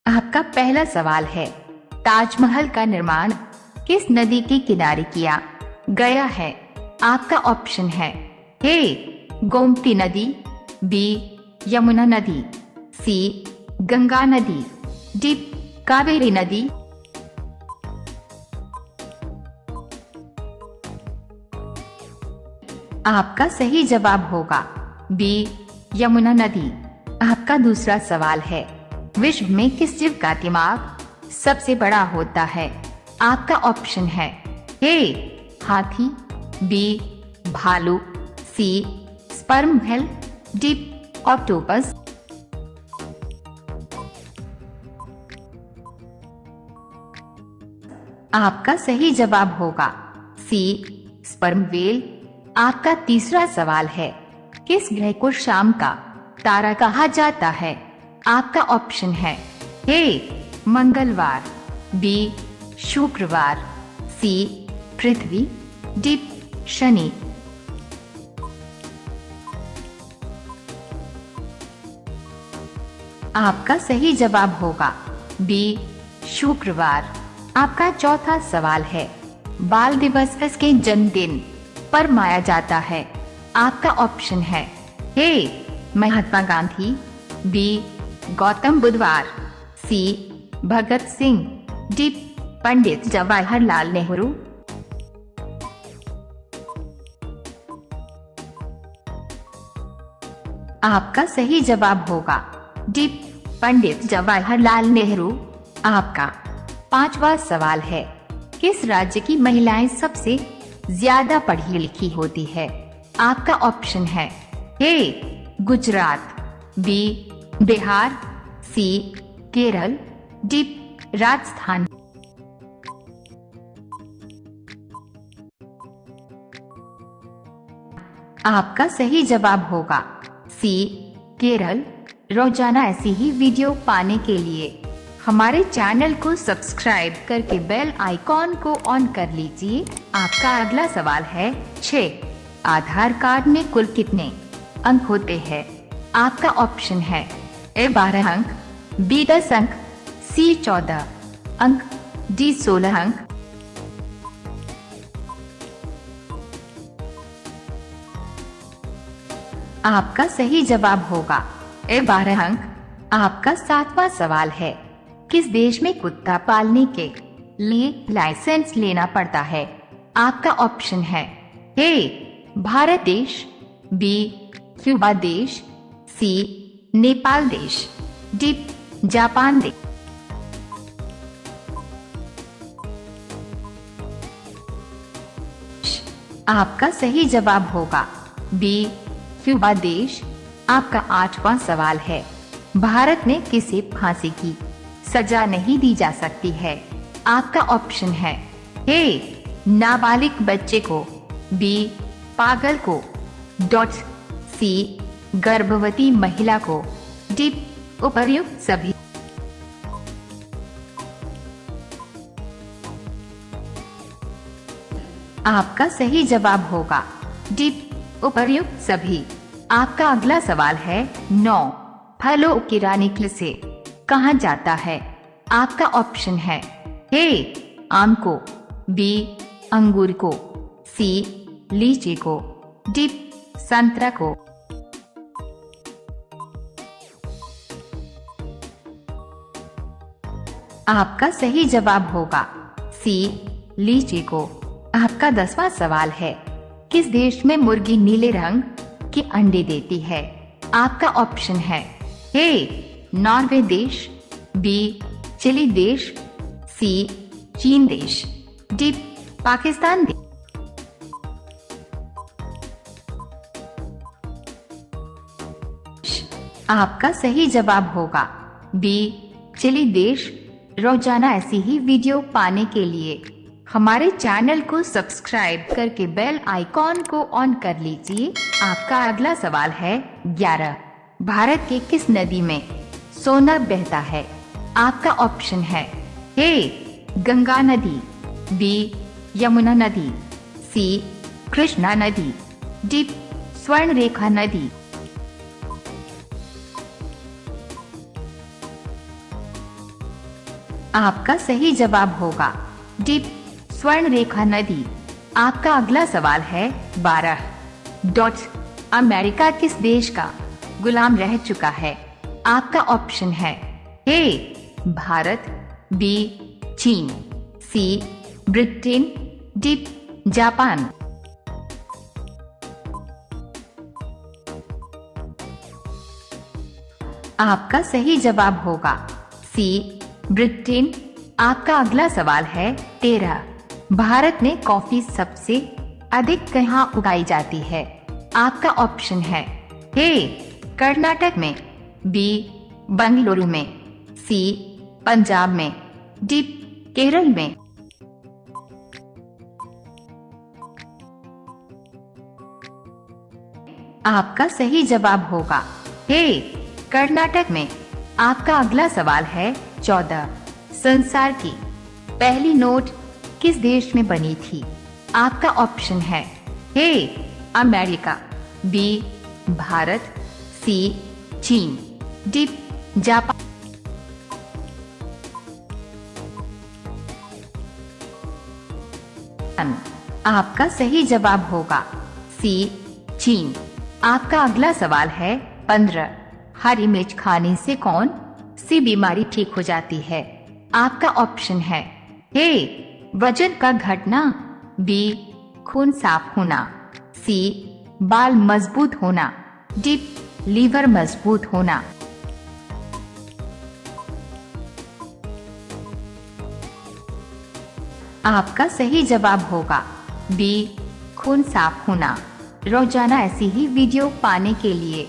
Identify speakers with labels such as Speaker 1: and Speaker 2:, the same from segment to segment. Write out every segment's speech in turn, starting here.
Speaker 1: आपका पहला सवाल है, ताजमहल का निर्माण किस नदी के किनारे किया गया है? आपका ऑप्शन है ए गोमती नदी, बी यमुना नदी, सी गंगा नदी, डी कावेरी नदी। आपका सही जवाब होगा बी यमुना नदी। आपका दूसरा सवाल है, विश्व में किस जीव का दिमाग सबसे बड़ा होता है? आपका ऑप्शन है ए हाथी, बी भालू, सी स्पर्म व्हेल, डी ऑक्टोपस। आपका सही जवाब होगा सी स्पर्म व्हेल। आपका तीसरा सवाल है, किस ग्रह को शाम का तारा कहा जाता है? आपका ऑप्शन है ए मंगलवार, बी शुक्रवार, सी पृथ्वी, डी शनि। आपका सही जवाब होगा बी शुक्रवार। आपका चौथा सवाल है, बाल दिवस किसके जन्मदिन पर मनाया जाता है? आपका ऑप्शन है ए महात्मा गांधी, बी गौतम बुद्धवार, सी भगत सिंह, डी पंडित जवाहरलाल नेहरू। आपका सही जवाब होगा डी पंडित जवाहरलाल नेहरू। आपका पांचवा सवाल है, किस राज्य की महिलाएं सबसे ज्यादा पढ़ी लिखी होती है? आपका ऑप्शन है ए गुजरात, बी बिहार, सी केरल, डी राजस्थान। आपका सही जवाब होगा सी केरल। रोजाना ऐसी ही वीडियो पाने के लिए हमारे चैनल को सब्सक्राइब करके बेल आइकॉन को ऑन कर लीजिए। आपका अगला सवाल है 6, आधार कार्ड में कुल कितने अंक होते हैं? आपका ऑप्शन है ए 12 अंक, बी 10 अंक, सी 14 अंक, डी 16 अंक। आपका सही जवाब होगा ए 12 अंक। आपका 7वां सवाल है, किस देश में कुत्ता पालने के लिए लाइसेंस लेना पड़ता है? आपका ऑप्शन है ए भारत देश, बी क्यूबा देश, सी नेपाल देश, डी जापान देश। आपका सही जवाब होगा बी क्यूबा देश। आपका 8वां सवाल है, भारत में किसे फांसी की सजा नहीं दी जा सकती है? आपका ऑप्शन है ए नाबालिग बच्चे को, बी पागल को, डॉट सी गर्भवती महिला को, डी उपर्युक्त सभी। आपका सही जवाब होगा डी उपर्युक्त सभी। आपका अगला सवाल है 9, फलों की रानी किसे कहा जाता है? आपका ऑप्शन है ए आम को, बी अंगूर को, सी लीची को, डी संतरा को। आपका सही जवाब होगा सी लीची को। आपका 10वां सवाल है, किस देश में मुर्गी नीले रंग के अंडे देती है? आपका ऑप्शन है ए नॉर्वे देश, बी चिली देश, सी चीन देश, डी पाकिस्तान देश। आपका सही जवाब होगा बी चिली देश। रोजाना ऐसी ही वीडियो पाने के लिए हमारे चैनल को सब्सक्राइब करके बेल आइकॉन को ऑन कर लीजिए। आपका अगला सवाल है 11, भारत के किस नदी में सोना बहता है? आपका ऑप्शन है ए गंगा नदी, बी यमुना नदी, सी कृष्णा नदी, डी स्वर्णरेखा नदी। आपका सही जवाब होगा डी स्वर्ण रेखा नदी। आपका अगला सवाल है 12 डॉट अमेरिका किस देश का गुलाम रह चुका है? आपका ऑप्शन है ए भारत, बी चीन, सी ब्रिटेन, डी जापान। आपका सही जवाब होगा सी ब्रिटेन। आपका अगला सवाल है 13 भारत में कॉफी सबसे अधिक कहाँ उगाई जाती है? आपका ऑप्शन है ए कर्नाटक में, बी बंगलुरु में, सी पंजाब में, डी केरल में। आपका सही जवाब होगा ए कर्नाटक में। आपका अगला सवाल है 14 संसार की पहली नोट किस देश में बनी थी? आपका ऑप्शन है ए अमेरिका, बी भारत, सी चीन, डी जापान। आपका सही जवाब होगा सी चीन। आपका अगला सवाल है 15 हरी मिर्च खाने से कौन सी बीमारी ठीक हो जाती है? आपका ऑप्शन है ए वजन का घटना, बी खून साफ होना, सी बाल मजबूत होना, डी लीवर मजबूत होना। आपका सही जवाब होगा बी खून साफ होना। रोजाना ऐसी ही वीडियो पाने के लिए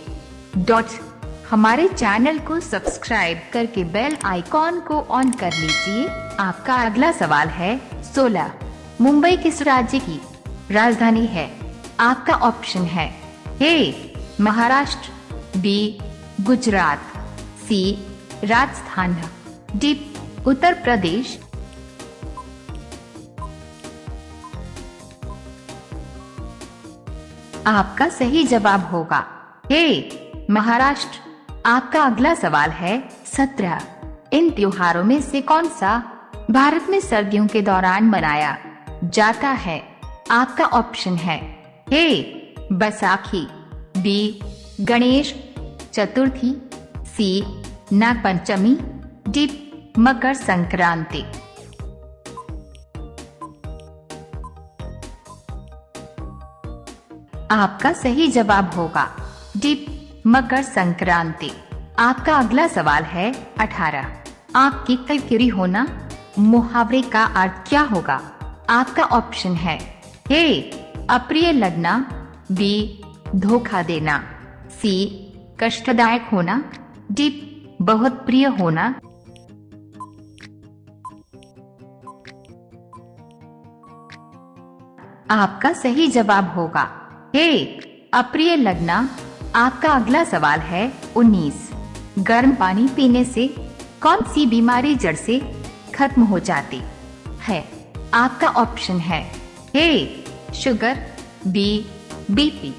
Speaker 1: हमारे चैनल को सब्सक्राइब करके बेल आइकॉन को ऑन कर लीजिए। आपका अगला सवाल है 16 मुंबई किस राज्य की राजधानी है? आपका ऑप्शन है ए महाराष्ट्र, बी गुजरात, सी राजस्थान, डी उत्तर प्रदेश। आपका सही जवाब होगा ए महाराष्ट्र। आपका अगला सवाल है 17 इन त्योहारों में से कौन सा भारत में सर्दियों के दौरान मनाया जाता है? आपका ऑप्शन है ए बैसाखी, बी गणेश चतुर्थी, सी नागपंचमी, डी मकर संक्रांति। आपका सही जवाब होगा डी मकर संक्रांति। आपका अगला सवाल है 18 आपकी किरकिरी होना मुहावरे का अर्थ क्या होगा? आपका ऑप्शन है ए अप्रिय लगना, बी धोखा देना, सी कष्टदायक होना, डी बहुत प्रिय होना। आपका सही जवाब होगा ए अप्रिय लगना। आपका अगला सवाल है 19 गर्म पानी पीने से कौन सी बीमारी जड़ से खत्म हो जाती है? आपका ऑप्शन है ए शुगर, बी बीपी,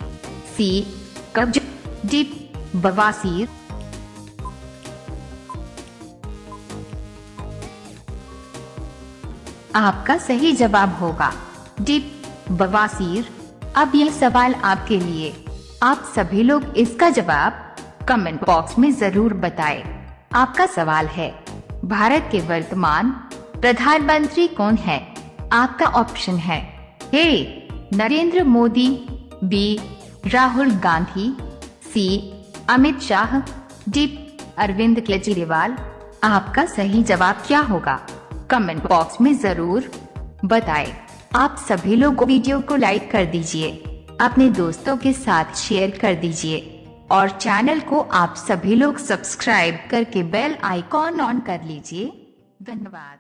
Speaker 1: सी कब्ज, डी बवासीर। आपका सही जवाब होगा डी बवासीर। अब यह सवाल आपके लिए। आप सभी लोग इसका जवाब कमेंट बॉक्स में जरूर बताएं। आपका सवाल है भारत के वर्तमान प्रधानमंत्री कौन है? आपका ऑप्शन है ए नरेंद्र मोदी, बी राहुल गांधी, सी अमित शाह, डी अरविंद केजरीवाल। आपका सही जवाब क्या होगा? कमेंट बॉक्स में जरूर बताएं। आप सभी लोग वीडियो को लाइक कर दीजिए, अपने दोस्तों के साथ शेयर कर दीजिए और चैनल को आप सभी लोग सब्सक्राइब करके बेल आइकॉन ऑन कर लीजिए। धन्यवाद।